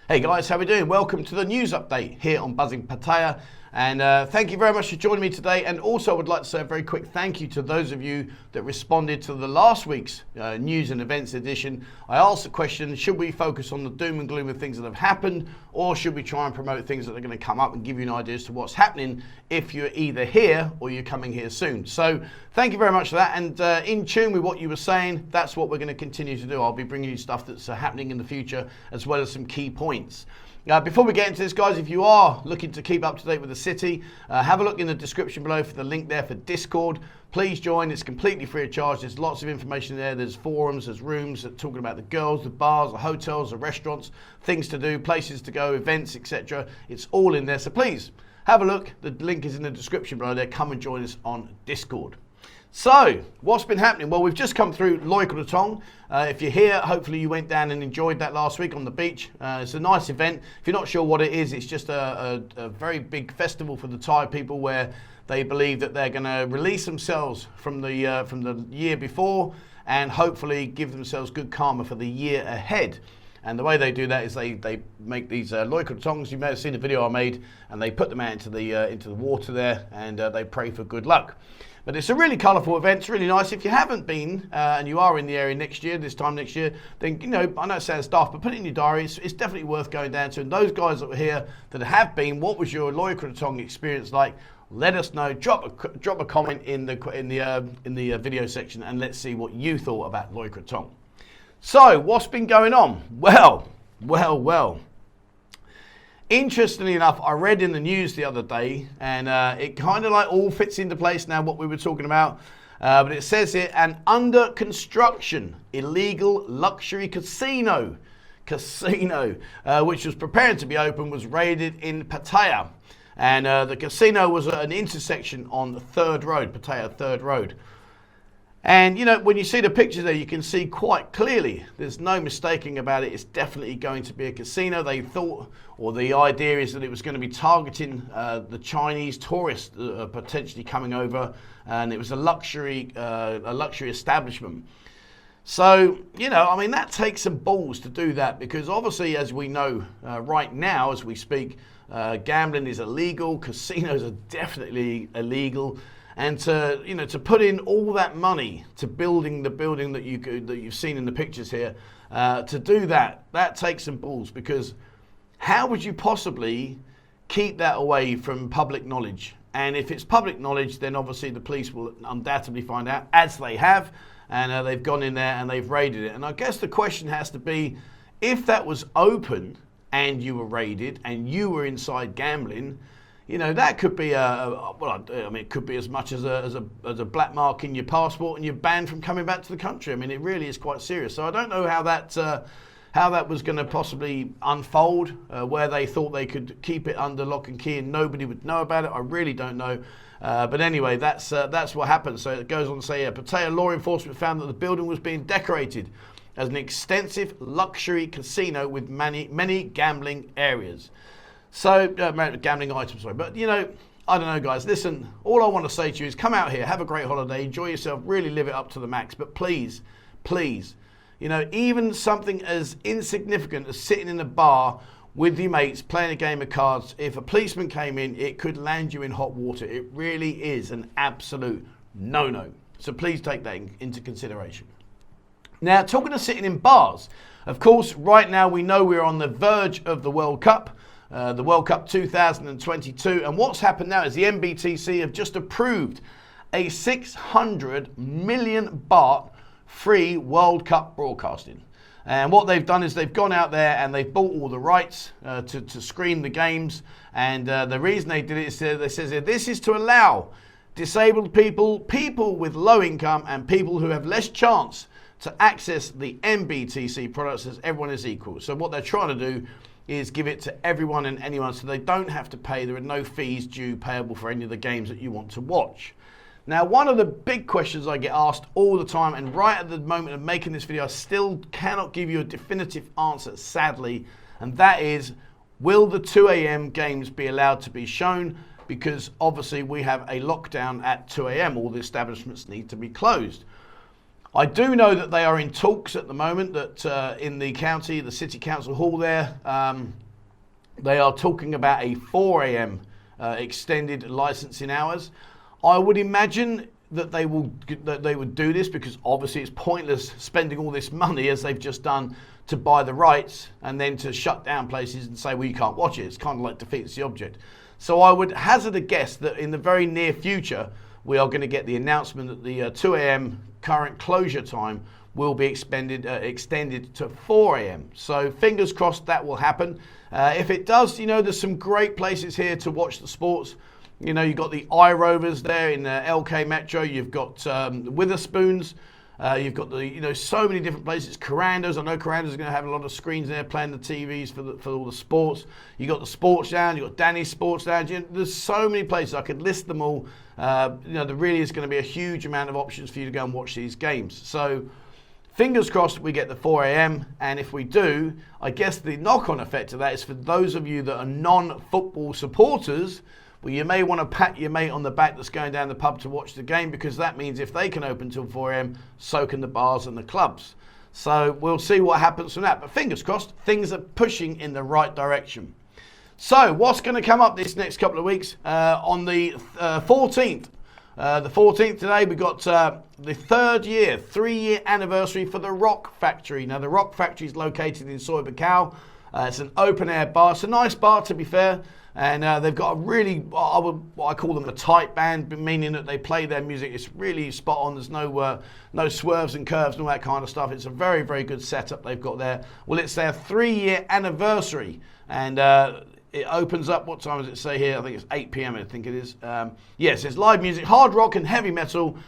Hey guys, how we doing? Welcome to the news update here on Buzzing Pattaya. And thank you very much for joining me today. And also I would like to say a very quick thank you to those of you that responded to the last week's news and events edition. I asked the question, should we focus on the doom and gloom of things that have happened, or should we try and promote things that are going to come up and give you an idea as to what's happening if you're either here or you're coming here soon? So thank you very much for that. And in tune with what you were saying, that's what we're going to continue to do. I'll be bringing you stuff that's happening in the future, as well as some key points. Before we get into this, guys, if you are looking to keep up to date with the city, have a look in the description below for the link there for Discord. Please join. It's completely free of charge. There's lots of information there. There's forums, there's rooms that talking about the girls, the bars, the hotels, the restaurants, things to do, places to go, events, etc. It's all in there. So please have a look. The link is in the description below there. Come and join us on Discord. So, what's been happening? Well, we've just come through Loy Krathong. If you're here, hopefully you went down and enjoyed that last week on the beach. It's a nice event. If you're not sure what it is, it's just a very big festival for the Thai people where they believe that they're going to release themselves from the year before and hopefully give themselves good karma for the year ahead. And the way they do that is they make these Loy Krathongs. You may have seen the video I made, and they put them out into the water there, and they pray for good luck. But it's a really colourful event. It's really nice. If you haven't been and you are in the area this time next year, then, you know, I know it sounds daft, but put it in your diary. It's definitely worth going down to. And those guys that were here that have been, what was your Loy Krathong experience like? Let us know. Drop a comment in the video section, and let's see what you thought about Loy Krathong. So, what's been going on? Well. Interestingly enough, I read in the news the other day, and it kind of like all fits into place now what we were talking about. But it says here, an under construction illegal luxury casino, which was preparing to be open, was raided in Pattaya. And the casino was at an intersection on 3rd Road, Pattaya 3rd Road. And, you know, when you see the pictures there, you can see quite clearly, there's no mistaking about it, it's definitely going to be a casino. They thought, or the idea is that it was going to be targeting the Chinese tourists potentially coming over, and it was a luxury establishment. So, you know, I mean, that takes some balls to do that, because obviously, as we know right now, as we speak, gambling is illegal, casinos are definitely illegal. And to put in all that money to building the building that you've seen in the pictures here, to do that takes some balls, because how would you possibly keep that away from public knowledge? And if it's public knowledge, then obviously the police will undoubtedly find out, as they have, and they've gone in there and they've raided it. And I guess the question has to be, if that was open and you were raided and you were inside gambling, you know, that could be it could be as much as a black mark in your passport, and you're banned from coming back to the country. I mean, it really is quite serious. So I don't know how that was going to possibly unfold, where they thought they could keep it under lock and key and nobody would know about it. I really don't know. But anyway, that's what happened. So it goes on to say, Pattaya law enforcement found that the building was being decorated as an extensive luxury casino with many gambling areas. So, gambling items, sorry. But, you know, I don't know, guys. Listen, all I want to say to you is come out here, have a great holiday, enjoy yourself, really live it up to the max. But please, you know, even something as insignificant as sitting in a bar with your mates playing a game of cards, if a policeman came in, it could land you in hot water. It really is an absolute no-no. So please take that into consideration. Now, talking of sitting in bars, of course, right now we know we're on the verge of the World Cup. The World Cup 2022, and what's happened now is the NBTC have just approved a 600 million baht free World Cup broadcasting. And what they've done is they've gone out there and they've bought all the rights to screen the games. And the reason they did it is they says this is to allow disabled people with low income and people who have less chance to access the NBTC products, as everyone is equal. So what they're trying to do is give it to everyone and anyone, so they don't have to pay. There are no fees due payable for any of the games that you want to watch. Now, one of the big questions I get asked all the time, and right at the moment of making this video, I still cannot give you a definitive answer, sadly, and that is, will the 2 a.m. games be allowed to be shown? Because obviously we have a lockdown at 2 a.m. All the establishments need to be closed. I do know that they are in talks at the moment, that in the county, the city council hall there, they are talking about a 4 a.m. Extended licensing hours. I would imagine that they would do this because obviously it's pointless spending all this money as they've just done to buy the rights and then to shut down places and say, well, you can't watch it. It's kind of like defeats the object. So I would hazard a guess that in the very near future, we are going to get the announcement that the 2 a.m. current closure time will be extended to 4 a.m. So fingers crossed that will happen. If it does, you know, there's some great places here to watch the sports. You know, you've got the iRovers there in LK Metro. You've got Witherspoons. You've got the, you know, so many different places. Coranda's. I know Coranda's going to have a lot of screens there playing the TVs for all the sports. You got the Sports Lounge. You got Danny's Sports Lounge. You know, there's so many places. I could list them all. You know, there really is going to be a huge amount of options for you to go and watch these games. So fingers crossed we get the 4 a.m. And if we do, I guess the knock-on effect of that is for those of you that are non-football supporters. Well, you may want to pat your mate on the back that's going down the pub to watch the game, because that means if they can open till 4 a.m, so can the bars and the clubs. So we'll see what happens from that. But fingers crossed, things are pushing in the right direction. So what's going to come up this next couple of weeks? On the 14th. The 14th today, we've got the 3-year anniversary for the Rock Factory. Now, the Rock Factory is located in KASIKORN. It's an open-air bar. It's a nice bar, to be fair. And they've got a really, what I call them a tight band, meaning that they play their music. It's really spot on. There's no swerves and curves and all that kind of stuff. It's a very, very good setup they've got there. Well, it's their 3-year anniversary. And it opens up, what time does it say here? I think it's 8 p.m, I think it is. Yes, it's live music, hard rock and heavy metal.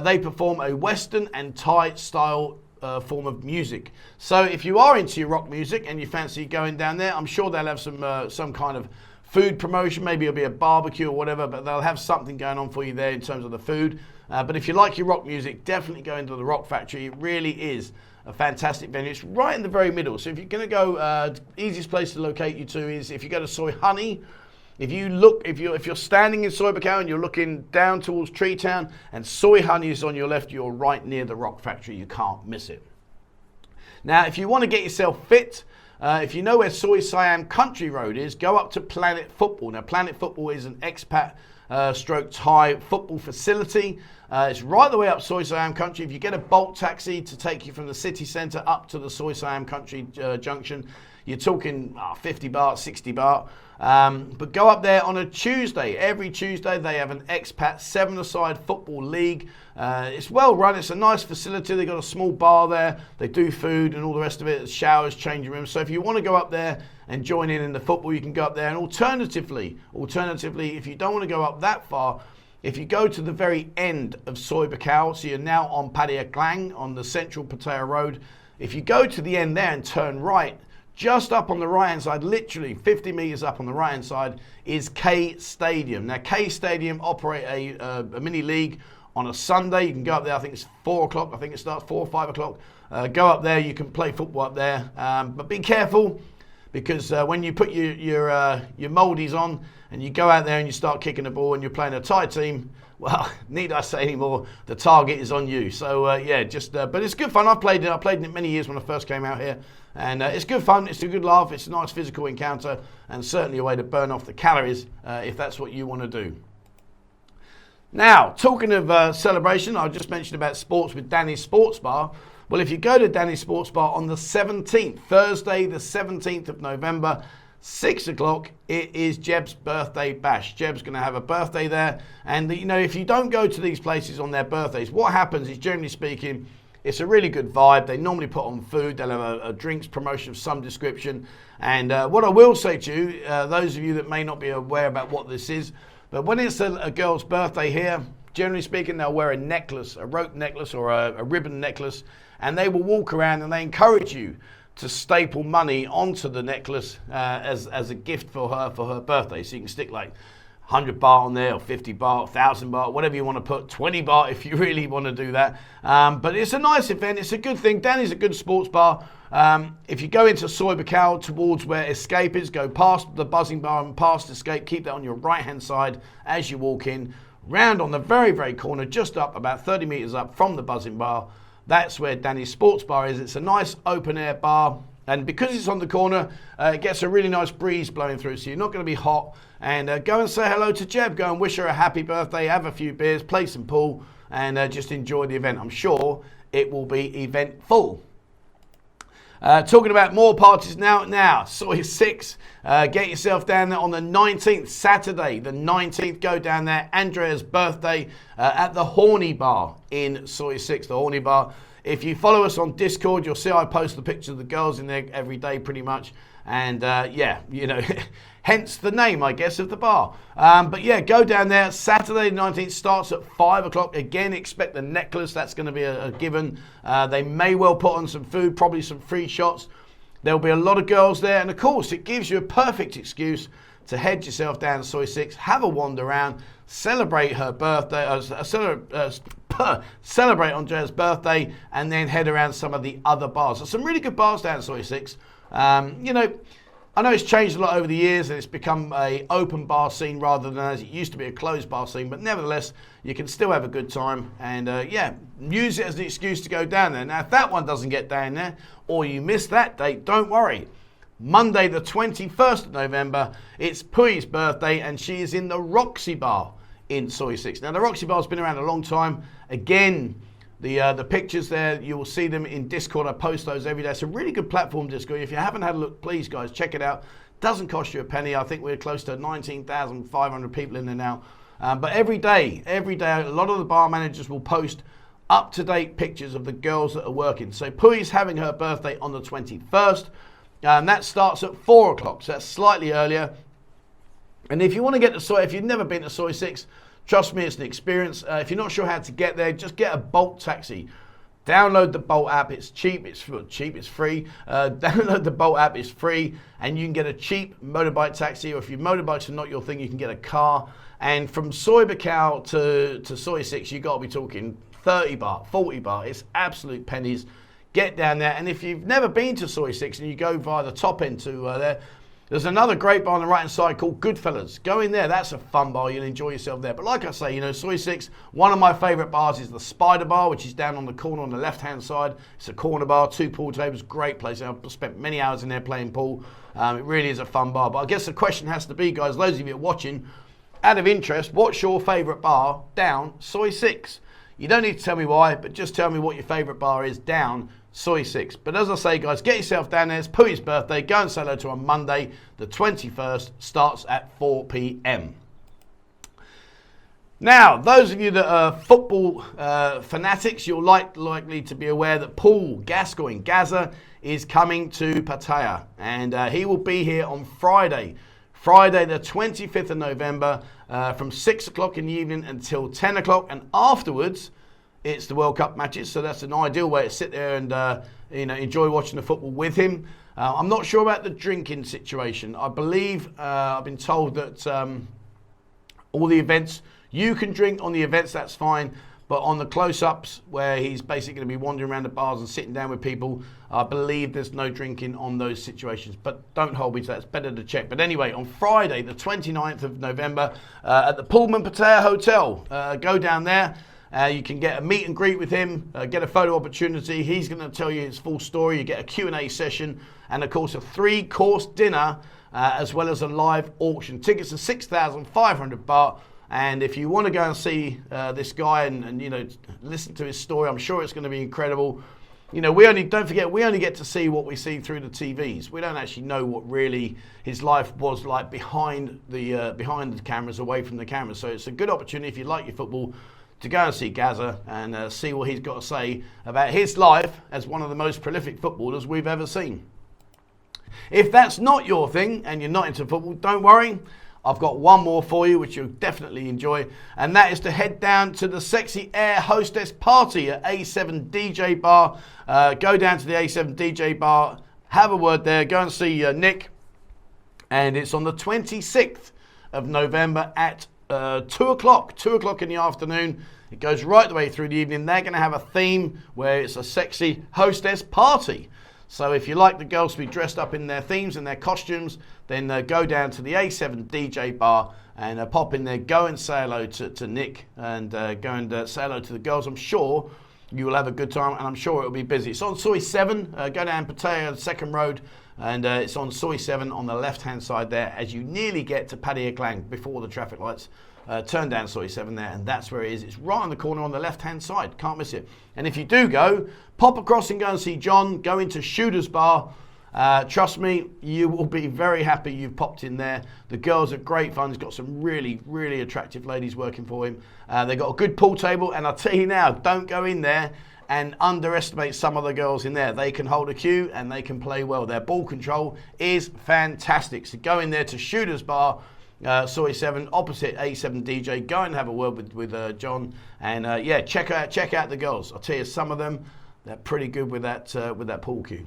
They perform a Western and Thai style form of music. So if you are into your rock music and you fancy going down there, I'm sure they'll have some kind of food promotion. Maybe it'll be a barbecue or whatever, but they'll have something going on for you there in terms of the food. But if you like your rock music, definitely go into the Rock Factory. It really is a fantastic venue. It's right in the very middle. So if you're going to go, easiest place to locate you to is if you go to Soy Honey. If you're standing in KASIKORN and you're looking down towards Tree Town and Soy Honey is on your left, you're right near the Rock Factory. You can't miss it. Now, if you want to get yourself fit, if you know where Soy Siam Country Road is, go up to Planet Football. Now, Planet Football is an expat stroke Thai football facility. It's right the way up Soy Siam Country. If you get a Bolt taxi to take you from the city centre up to the Soy Siam Country junction, you're talking 50 baht, 60 baht. But go up there on a Tuesday. Every Tuesday they have an expat 7-a-side football league. It's well run. It's a nice facility. They've got a small bar there. They do food and all the rest of it. Showers, changing rooms. So if you want to go up there and join in the football, you can go up there. And alternatively, if you don't want to go up that far, if you go to the very end of KASIKORN, so you're now on Pattaya Klang on the central Pattaya Road. If you go to the end there and turn right, just up on the right-hand side, literally 50 metres up on the right-hand side, is K Stadium. Now, K Stadium operate a mini league on a Sunday. You can go up there, I think it's 4 o'clock. I think it starts 4 or 5 o'clock. Go up there, you can play football up there. But be careful, because when you put your moldies on and you go out there and you start kicking the ball and you're playing a Thai team, well, need I say any more, the target is on you. So, yeah, but it's good fun. I played it many years when I first came out here. And it's good fun, it's a good laugh, it's a nice physical encounter, and certainly a way to burn off the calories if that's what you want to do. Now, talking of celebration, I just mentioned about sports with Danny's Sports Bar. Well, if you go to Danny's Sports Bar on the 17th, Thursday the 17th of November, 6 o'clock, it is Jeb's birthday bash. Jeb's going to have a birthday there. And, you know, if you don't go to these places on their birthdays, what happens is, generally speaking, it's a really good vibe. They normally put on food. They'll have a drinks promotion of some description. And what I will say to you, those of you that may not be aware about what this is, but when it's a girl's birthday here, generally speaking, they'll wear a necklace, a rope necklace or a ribbon necklace, and they will walk around and they encourage you to staple money onto the necklace as a gift for her birthday. So you can stick like 100 baht on there, or 50 baht, 1,000 baht, whatever you want to put, 20 baht if you really want to do that. But it's a nice event, it's a good thing. Danny's a good sports bar. If you go into KASIKORN towards where Escape is, go past the buzzing bar and past Escape, keep that on your right hand side as you walk in, round on the very, very corner, just up about 30 metres up from the buzzing bar. that's where Danny's Sports Bar is. It's a nice open air bar, and because it's on the corner, it gets a really nice breeze blowing through, so you're not going to be hot. And go and say hello to Jeb, go and wish her a happy birthday, have a few beers, play some pool, and just enjoy the event. I'm sure it will be eventful. Talking about more parties now, Soy 6, get yourself down there on the 19th, Saturday the 19th, go down there, Andrea's birthday at the Horny Bar in Soy 6, the Horny Bar. If you follow us on Discord, you'll see I post the pictures of the girls in there every day pretty much, and yeah, you know, hence the name, I guess, of the bar. But yeah, go down there. Saturday the 19th starts at 5 o'clock. Again, expect the necklace. That's going to be a given. They may well put on some food, probably some free shots. There'll be a lot of girls there. And of course, it gives you a perfect excuse to head yourself down to Soy 6, have a wander around, celebrate her birthday, celebrate Andrea's birthday, and then head around some of the other bars. There's some really good bars down at Soy 6. You know, I know it's changed a lot over the years and it's become an open bar scene rather than as it used to be a closed bar scene, but nevertheless, you can still have a good time and yeah, use it as an excuse to go down there. Now, if that one doesn't get down there or you miss that date, don't worry. Monday the 21st of November, it's Pui's birthday and she is in the Roxy Bar in Soy 6. Now, the Roxy Bar's been around a long time. Again, the pictures there, you will see them in Discord. I post those every day. It's a really good platform, Discord. If you haven't had a look, please, guys, check it out. Doesn't cost you a penny. I think we're close to 19,500 people in there now. But every day, a lot of the bar managers will post up-to-date pictures of the girls that are working. So Pui's having her birthday on the 21st. And that starts at 4 o'clock, so that's slightly earlier. And if you want to get to Soy, if you've never been to Soy 6, trust me, it's an experience. If you're not sure how to get there, just get a Bolt taxi. Download the Bolt app. It's cheap. It's free. Download the Bolt app. It's free. And you can get a cheap motorbike taxi. Or if your motorbikes are not your thing, you can get a car. And from Soy to Soy 6, you've got to be talking 30 baht, 40 baht. It's absolute pennies. Get down there. And if you've never been to Soy 6 and you go via the top end to there, there's another great bar on the right-hand side called Goodfellas. Go in there. That's a fun bar. You'll enjoy yourself there. But like I say, you know, Soy 6, one of my favourite bars is the Spider Bar, which is down on the corner on the left-hand side. It's a corner bar, 2 pool tables, great place. I've spent many hours in there playing pool. It really is a fun bar. But I guess the question has to be, guys, those of you watching, out of interest, what's your favourite bar down Soy 6? You don't need to tell me why, but just tell me what your favourite bar is down Soy 6. But as I say, guys, get yourself down there. It's Pui's birthday. Go and say hello to her on Monday, the 21st. Starts at 4 p.m. Now, those of you that are football fanatics, you're likely to be aware that Paul Gascoigne, Gaza, is coming to Pattaya. And he will be here on Friday the 25th of November, from 6 o'clock in the evening until 10 o'clock. And afterwards, it's the World Cup matches, so that's an ideal way to sit there and you know, enjoy watching the football with him. I'm not sure about the drinking situation. I believe I've been told that all the events, you can drink on the events, that's fine. But on the close-ups, where he's basically going to be wandering around the bars and sitting down with people, I believe there's no drinking on those situations. But don't hold me to that. It's better to check. But anyway, on Friday, the 29th of November, at the Pullman Pattaya Hotel, go down there. You can get a meet and greet with him, get a photo opportunity. He's going to tell you his full story. You get a Q&A session and, of course, a 3-course dinner as well as a live auction. Tickets are 6,500 baht. And if you want to go and see this guy and you know, listen to his story, I'm sure it's going to be incredible. You know, don't forget, we only get to see what we see through the TVs. We don't actually know what really his life was like behind the cameras, away from the cameras. So it's a good opportunity if you like your football to go and see Gaza and see what he's got to say about his life as one of the most prolific footballers we've ever seen. If that's not your thing and you're not into football, don't worry. I've got one more for you, which you'll definitely enjoy, and that is to head down to the Sexy Air Hostess Party at A7 DJ Bar. Go down to the A7 DJ Bar, have a word there, go and see Nick, and it's on the 26th of November at 2 o'clock in the afternoon. It goes right the way through the evening. They're going to have a theme where it's a sexy hostess party. So if you like the girls to be dressed up in their themes and their costumes, then go down to the A7 DJ Bar and pop in there. Go and say hello to Nick and go and say hello to the girls. I'm sure You will have a good time, and I'm sure it will be busy. It's on Soi 7. Go down Pattaya, 2nd Road, and it's on Soi 7 on the left-hand side there as you nearly get to Pattaya Klang before the traffic lights. Turn down Soi 7 there, and that's where it is. It's right on the corner on the left-hand side. Can't miss it. And if you do go, pop across and go and see John. Go into Shooter's Bar. Trust me, you will be very happy you've popped in there. The girls are great fun. He's got some really, really attractive ladies working for him. They've got a good pool table, and I'll tell you now, don't go in there and underestimate some of the girls in there. They can hold a cue and they can play well. Their ball control is fantastic. So go in there to Shooter's Bar, Soi 7, opposite A7 DJ. Go and have a word with John, and yeah, check out the girls. I'll tell you, some of them, they're pretty good with that pool cue.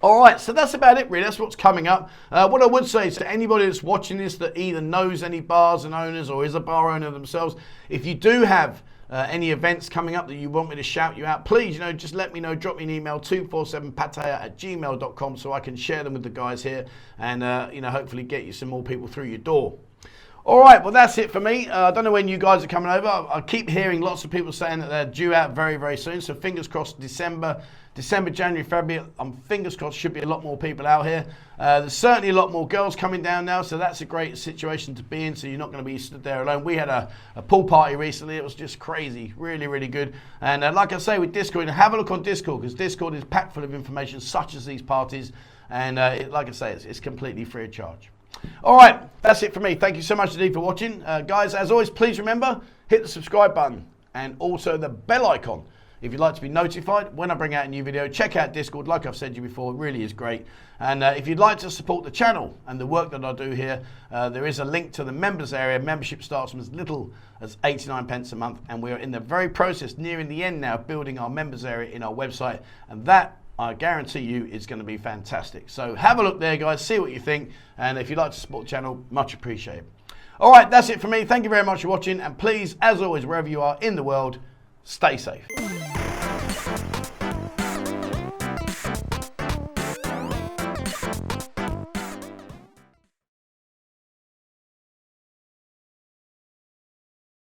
All right, so that's about it, really. That's what's coming up. What I would say is to anybody that's watching this that either knows any bars and owners or is a bar owner themselves, if you do have any events coming up that you want me to shout you out, please, just let me know. Drop me an email, 247pattaya@gmail.com, so I can share them with the guys here and, hopefully get you some more people through your door. All right, well, that's it for me. I don't know when you guys are coming over. I keep hearing lots of people saying that they're due out very, very soon. So fingers crossed, December, January, February, fingers crossed, should be a lot more people out here. There's certainly a lot more girls coming down now, so that's a great situation to be in, so you're not going to be stood there alone. We had a pool party recently. It was just crazy, really, really good. And like I say, with Discord, have a look on Discord, because Discord is packed full of information such as these parties. And like I say, it's completely free of charge. All right, that's it for me. Thank you so much indeed for watching. Guys, as always, please remember, hit the subscribe button and also the bell icon if you'd like to be notified when I bring out a new video. Check out Discord, like I've said to you before, it really is great. And if you'd like to support the channel and the work that I do here, there is a link to the members area. Membership starts from as little as 89 pence a month, and we're in the very process, nearing the end now, of building our members area in our website, and that, I guarantee you, it's going to be fantastic. So have a look there, guys, see what you think, and if you'd like to support the channel, much appreciated. All right, that's it for me. Thank you very much for watching, and please, as always, wherever you are in the world, stay safe.